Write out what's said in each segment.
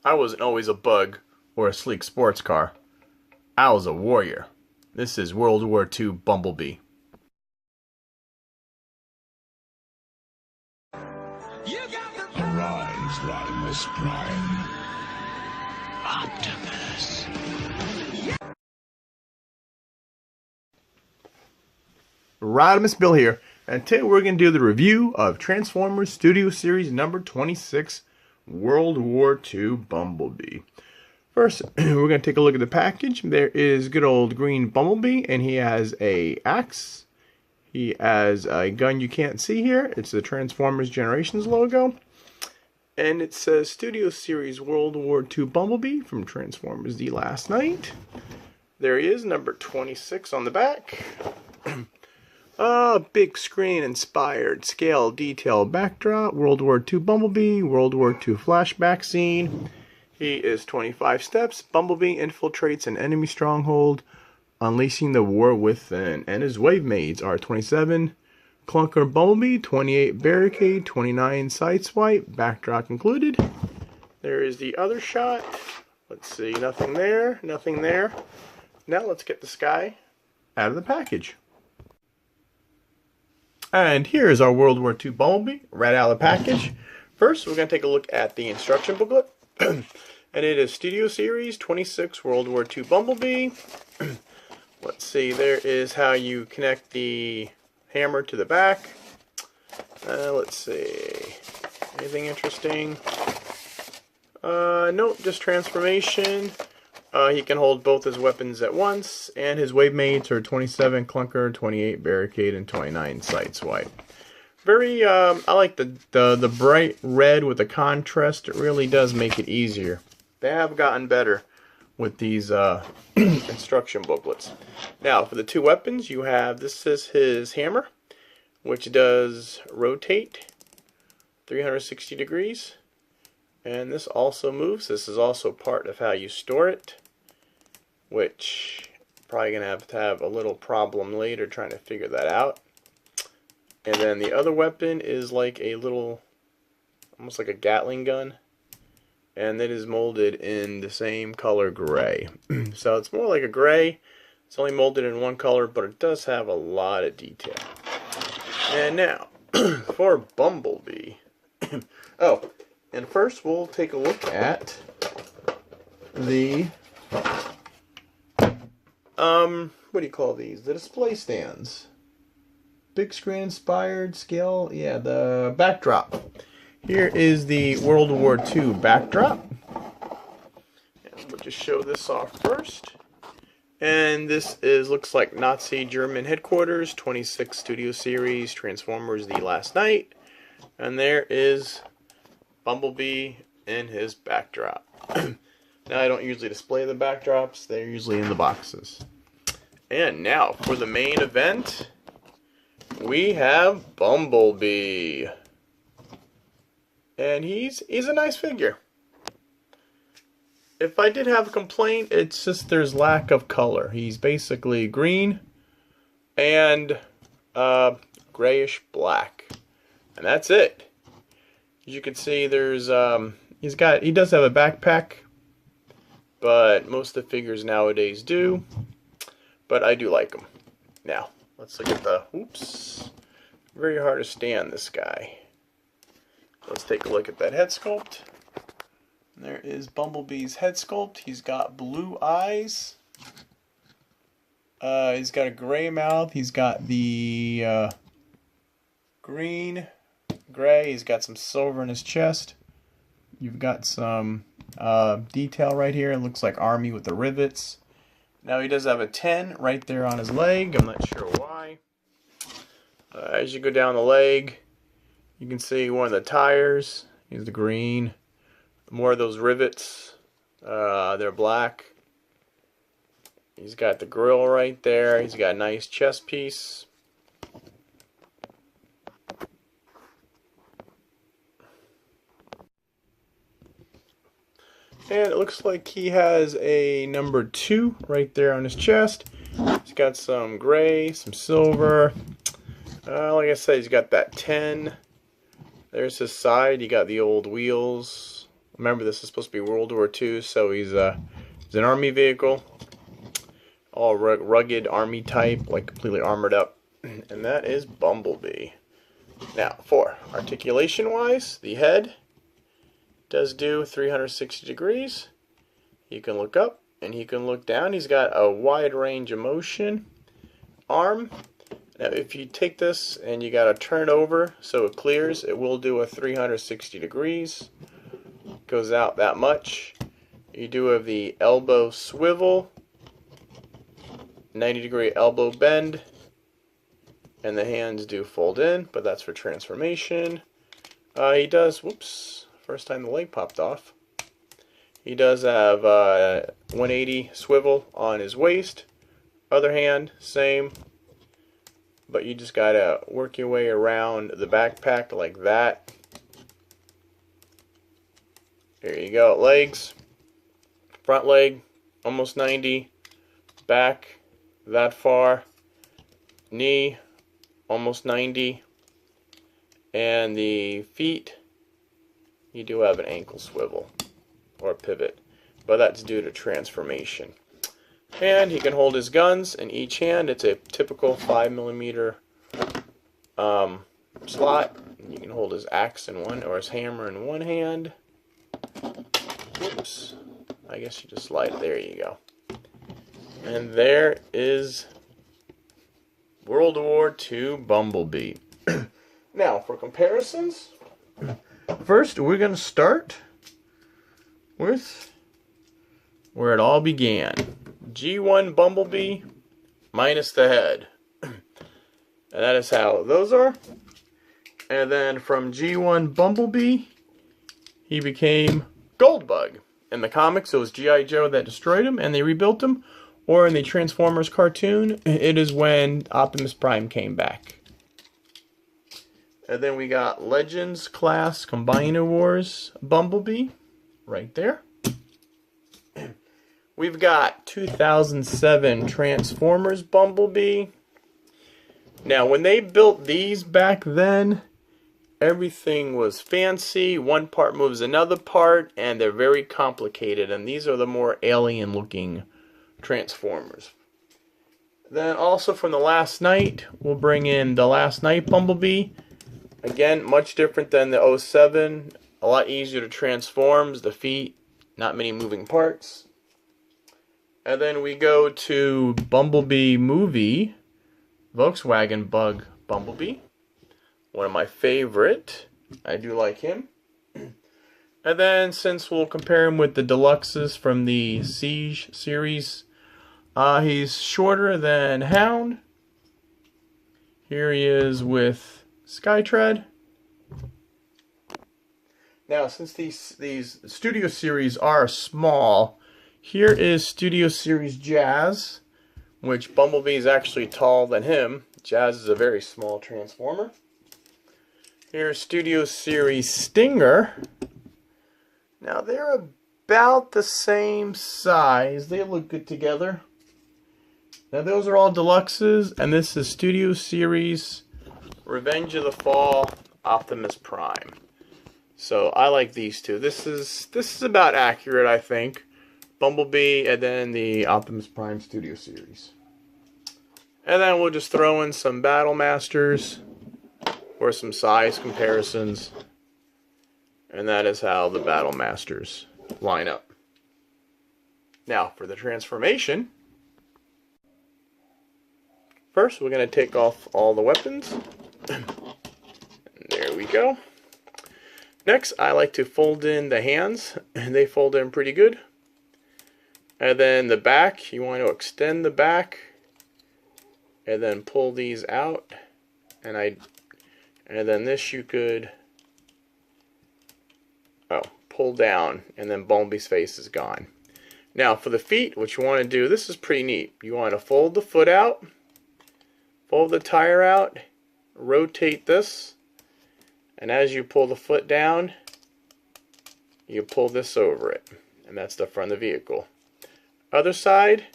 I wasn't always a bug or a sleek sports car. I was a warrior. This is World War II Bumblebee. Arise, Rodimus Prime. Optimus. Rodimusbill here, and today we're going to do the review of Transformers Studio Series number 26, World War II Bumblebee. First, we're going to take a look at the package. There is good old green Bumblebee, and he has a axe. He has a gun you can't see here. It's the Transformers Generations logo. And it says Studio Series World War II Bumblebee from Transformers The Last Night. There he is, number 26 on the back. Big screen inspired scale detail backdrop, World War II Bumblebee, World War II flashback scene. He is 25 steps. Bumblebee infiltrates an enemy stronghold, unleashing the war within. And his wave mates are 27 Clunker Bumblebee, 28 Barricade, 29 Sideswipe, backdrop included. There is the other shot. Let's see, nothing there, nothing there. Now let's get this guy out of the package. And here is our World War II Bumblebee right out of the package. First, we're going to take a look at the instruction booklet. And it is Studio Series 26 World War II Bumblebee. Let's see, there is how you connect the hammer to the back. Let's see, anything interesting? Nope, just transformation. He can hold both his weapons at once, and his wave mates are 27 Clunker, 28 Barricade, and 29 Sideswipe. Very, I like the bright red with the contrast. It really does make it easier. They have gotten better with these instruction booklets. Now, for the two weapons, you have, this is his hammer, which does rotate 360 degrees. And this also moves. This is also part of how you store it, which probably going to have a little problem later trying to figure that out. And then the other weapon is like a little, almost like a Gatling gun. And it is molded in the same color gray. So it's more like a gray. It's only molded in one color, but it does have a lot of detail. And now, for Bumblebee. Oh, and first we'll take a look at the, what do you call these? The display stands. Big screen inspired scale, yeah, the backdrop. Here is the World War II backdrop. And we'll just show this off first. And this looks like Nazi German headquarters, 26 Studio Series, Transformers The Last Night. And there is Bumblebee in his backdrop. Now, I don't usually display the backdrops. They're usually in the boxes. And now, for the main event, we have Bumblebee. And he's a nice figure. If I did have a complaint, it's just there's lack of color. He's basically green and grayish black. And that's it. As you can see, there's he does have a backpack, but most of the figures nowadays do. But I do like him. Now, let's look at the, oops, very hard to stand this guy. Let's take a look at that head sculpt. There is Bumblebee's head sculpt. He's got blue eyes. He's got a gray mouth. He's got the green, gray. He's got some silver in his chest. You've got some detail right here. It looks like army with the rivets. Now he does have a 10 right there on his leg. I'm not sure why. As you go down the leg, you can see one of the tires. Here's the green. More of those rivets. They're black. He's got the grill right there. He's got a nice chest piece. And it looks like he has a number 2 right there on his chest. He's got some gray, some silver. Like I said, he's got that 10. There's his side. You got the old wheels. Remember, this is supposed to be World War II, so he's an army vehicle. All rugged army type, like completely armored up. And that is Bumblebee. Now, for articulation-wise, the head does do 360 degrees. He can look up and he can look down. He's got a wide range of motion. Arm. Now, if you take this and you got to turn it over so it clears, it will do a 360 degrees. Goes out that much. You do have the elbow swivel, 90-degree elbow bend, and the hands do fold in, but that's for transformation. He does, whoops, first time the leg popped off. He does have 180 swivel on his waist. Other hand, same. But you just gotta work your way around the backpack like that. There you go. Legs. Front leg, almost 90. Back, that far. Knee, almost 90. And the feet, you do have an ankle swivel or pivot, but that's due to transformation. And he can hold his guns in each hand. It's a typical 5mm slot. You can hold his axe in one, or his hammer in one hand. Oops. I guess you just slide it. There you go. And there is World War II Bumblebee. Now, for comparisons, first we're going to start with where it all began. G1 Bumblebee minus the head. And that is how those are. And then from G1 Bumblebee, he became Goldbug. In the comics, it was G.I. Joe that destroyed him and they rebuilt him. Or in the Transformers cartoon, it is when Optimus Prime came back. And then we got Legends Class Combiner Wars Bumblebee. Right there. We've got 2007 Transformers Bumblebee. Now, when they built these back then, everything was fancy. One part moves another part, and they're very complicated. And these are the more alien-looking Transformers. Then also from the Last Night, we'll bring in the Last Night Bumblebee. Again, much different than the 07. A lot easier to transform. The feet, not many moving parts. And then we go to Bumblebee movie, Volkswagen Bug Bumblebee. One of my favorite. I do like him. And then since we'll compare him with the Deluxes from the Siege series, he's shorter than Hound. Here he is with Skytread. Now, since these Studio Series are small, here is Studio Series Jazz, which Bumblebee is actually taller than him. Jazz is a very small transformer. Here's Studio Series Stinger. Now, they're about the same size. They look good together. Now, those are all Deluxes, and this is Studio Series Revenge of the Fall Optimus Prime. So I like these two. This is about accurate, I think. Bumblebee and then the Optimus Prime Studio Series. And then we'll just throw in some Battle Masters or some size comparisons. And that is how the Battle Masters line up. Now for the transformation. First we're going to take off all the weapons. There we go. Next, I like to fold in the hands, and they fold in pretty good. And then the back, you want to extend the back, and then pull these out. And then this you could pull down, and then Bumblebee's face is gone. Now for the feet, what you want to do, this is pretty neat. You want to fold the foot out, fold the tire out, rotate this. And as you pull the foot down, you pull this over it. And that's the front of the vehicle. Other side,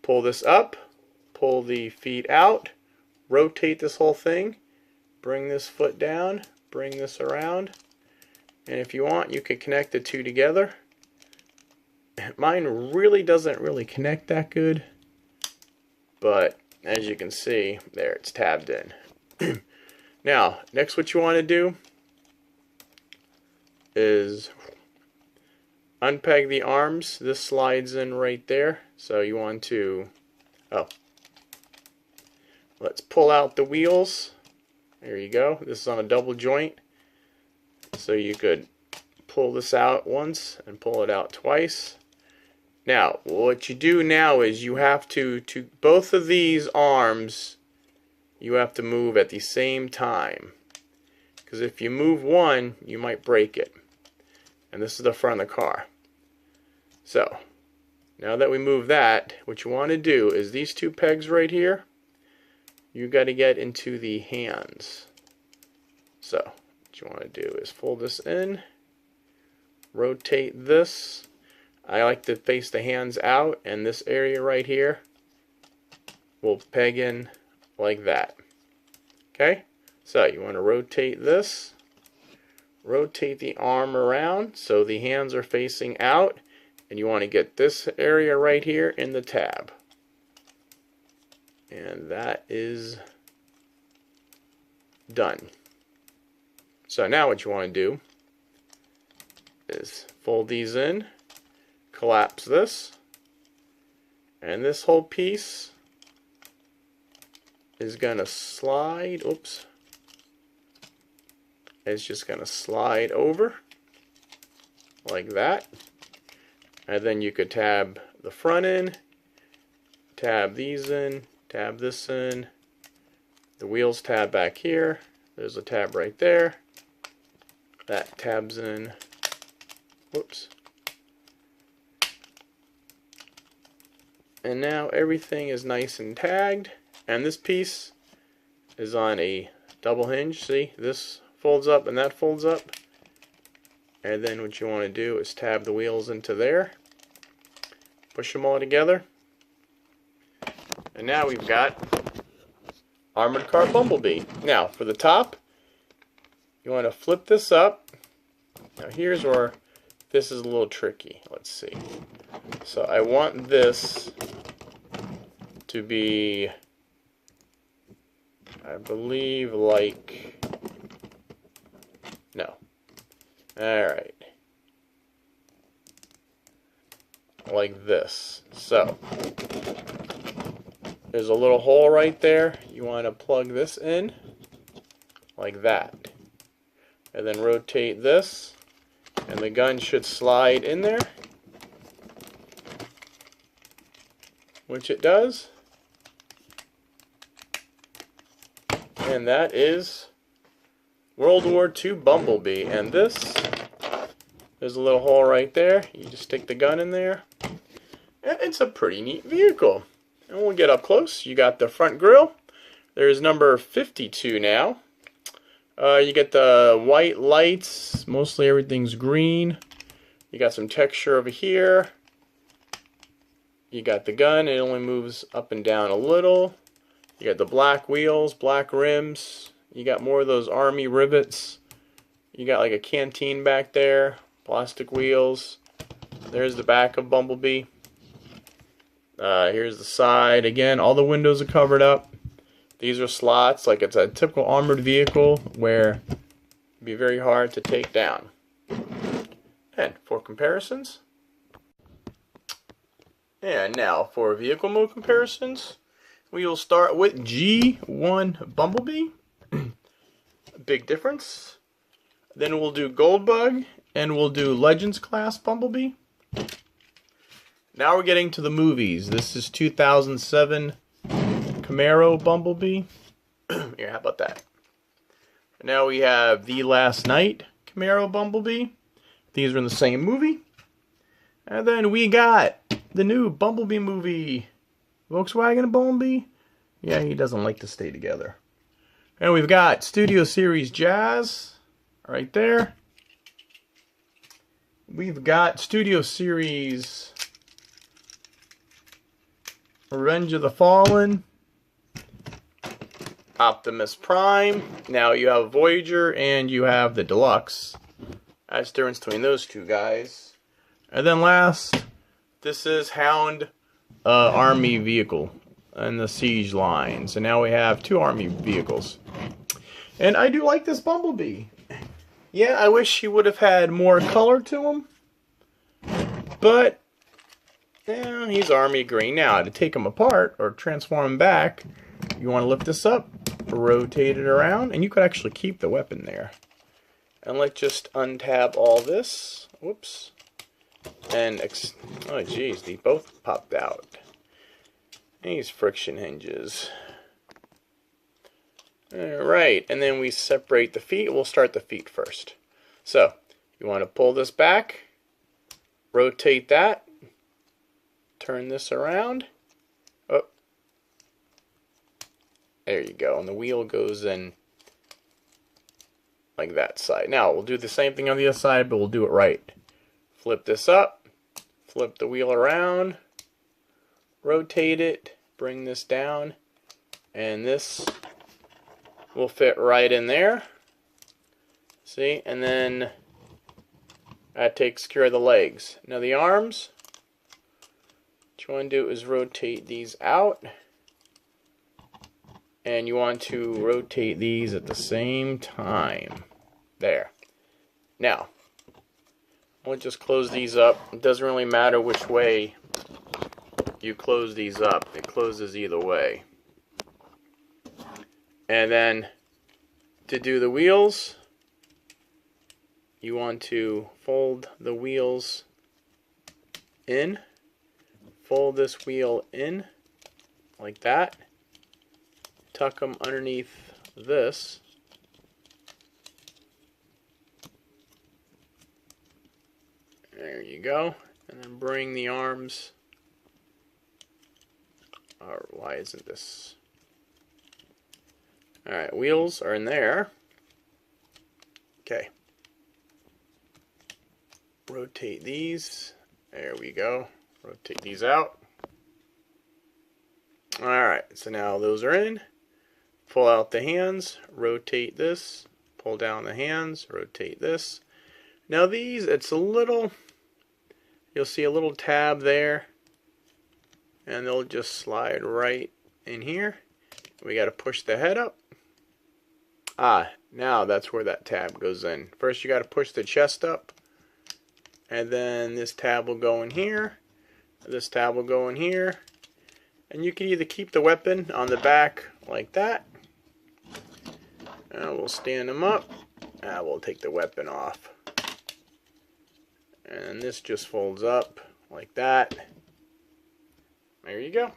pull this up, pull the feet out, rotate this whole thing, bring this foot down, bring this around, And if you want, you could connect the two together. Mine really doesn't really connect that good, but as you can see, there, it's tabbed in. Now, next what you want to do is unpeg the arms. This slides in right there. So you want to, let's pull out the wheels. There you go. This is on a double joint. So you could pull this out once and pull it out twice. Now, what you do now is you have to both of these arms, you have to move at the same time. Because if you move one, you might break it. And this is the front of the car. So, now that we move that, what you want to do is these two pegs right here, you got to get into the hands. So, what you want to do is fold this in, rotate this. I like to face the hands out, and this area right here will peg in like that. Okay? So you want to rotate this, rotate the arm around so the hands are facing out, and you want to get this area right here in the tab. And that is done. So now what you want to do is fold these in, collapse this, and this whole piece is gonna slide, oops, it's just gonna slide over like that, and then you could tab the front in, tab these in, tab this in, the wheels tab back here, there's a tab right there, that tabs in, whoops. And now everything is nice and tagged, and this piece is on a double hinge. See, this folds up and that folds up, and then what you want to do is tab the wheels into there, push them all together, and now we've got Armored Car Bumblebee. Now for the top, you want to flip this up. Now here's where this is a little tricky. Let's see. So I want this to be, I believe, like, no. Alright. Like this. So, there's a little hole right there. You want to plug this in, like that. And then rotate this, and the gun should slide in there. Which it does. And that is World War II Bumblebee. And this, there's a little hole right there. You just stick the gun in there. And it's a pretty neat vehicle. And we'll get up close. You got the front grille. There's number 52 now. You get the white lights. Mostly everything's green. You got some texture over here. You got the gun, it only moves up and down a little. You got the black wheels, black rims. You got more of those army rivets. You got like a canteen back there, plastic wheels. There's the back of Bumblebee. Here's the side. Again, all the windows are covered up. These are slots, like it's a typical armored vehicle where it'd be very hard to take down. And for comparisons, and now for vehicle mode comparisons, we will start with G1 Bumblebee. Big difference. Then we'll do Goldbug, and we'll do Legends Class Bumblebee. Now we're getting to the movies. This is 2007 Camaro Bumblebee. Here, how about that? Now we have The Last Night Camaro Bumblebee. These are in the same movie. And then we got the new Bumblebee movie. Volkswagen and Bumblebee. Yeah, he doesn't like to stay together. And we've got Studio Series Jazz right there. We've got Studio Series Revenge of the Fallen. Optimus Prime. Now you have Voyager and you have the Deluxe. That's the difference between those two guys. And then last, this is Hound Army vehicle and the siege line. So now we have 2 Army vehicles. And I do like this Bumblebee. Yeah, I wish he would have had more color to him. But, yeah, he's Army green. Now, to take him apart or transform him back, you want to lift this up, rotate it around, and you could actually keep the weapon there. And let's just untab all this. Whoops. And, oh geez, they both popped out. These friction hinges. Alright, and then we separate the feet. We'll start the feet first. So, you want to pull this back, rotate that, turn this around. Oh. There you go, and the wheel goes in like that side. Now, we'll do the same thing on the other side, but we'll do it right. Flip this up, flip the wheel around, rotate it, bring this down, and this will fit right in there. See, and then that takes care of the legs. Now the arms, what you want to do is rotate these out, and you want to rotate these at the same time. There. Now, we'll just close these up. It doesn't really matter which way you close these up. It closes either way. And then to do the wheels, you want to fold the wheels in. Fold this wheel in like that. Tuck them underneath this. There you go. And then bring the arms. Or why isn't this? Alright, wheels are in there. Okay. Rotate these. There we go. Rotate these out. Alright, so now those are in. Pull out the hands. Rotate this. Pull down the hands. Rotate this. Now these, it's a little... You'll see a little tab there. And they'll just slide right in here. We got to push the head up. Ah, now that's where that tab goes in. First you got to push the chest up. And then this tab will go in here. This tab will go in here. And you can either keep the weapon on the back like that. And we'll stand them up. And we'll take the weapon off. And this just folds up like that. There you go.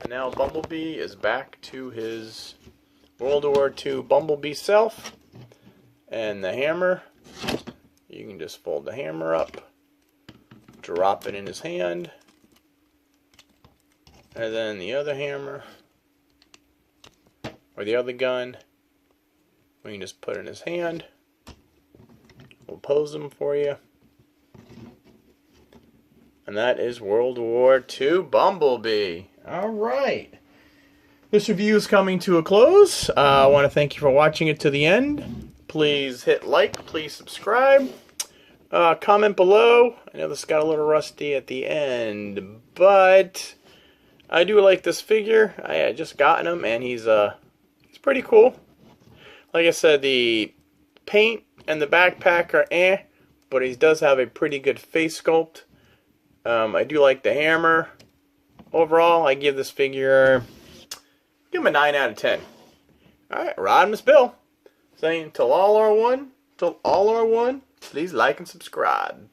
And now Bumblebee is back to his World War II Bumblebee self. And the hammer, you can just fold the hammer up, drop it in his hand, and then the other hammer, or the other gun, we can just put in his hand. We'll pose them for you. And that is World War II Bumblebee. Alright. This review is coming to a close. I want to thank you for watching it to the end. Please hit like, please subscribe. Comment below. I know this got a little rusty at the end, but I do like this figure. I just gotten him, and he's pretty cool. Like I said, the paint and the backpack are but he does have a pretty good face sculpt. I do like the hammer. Overall, I give this figure, give him a 9 out of 10. Alright, Rodimusbill saying till all are one, please like and subscribe.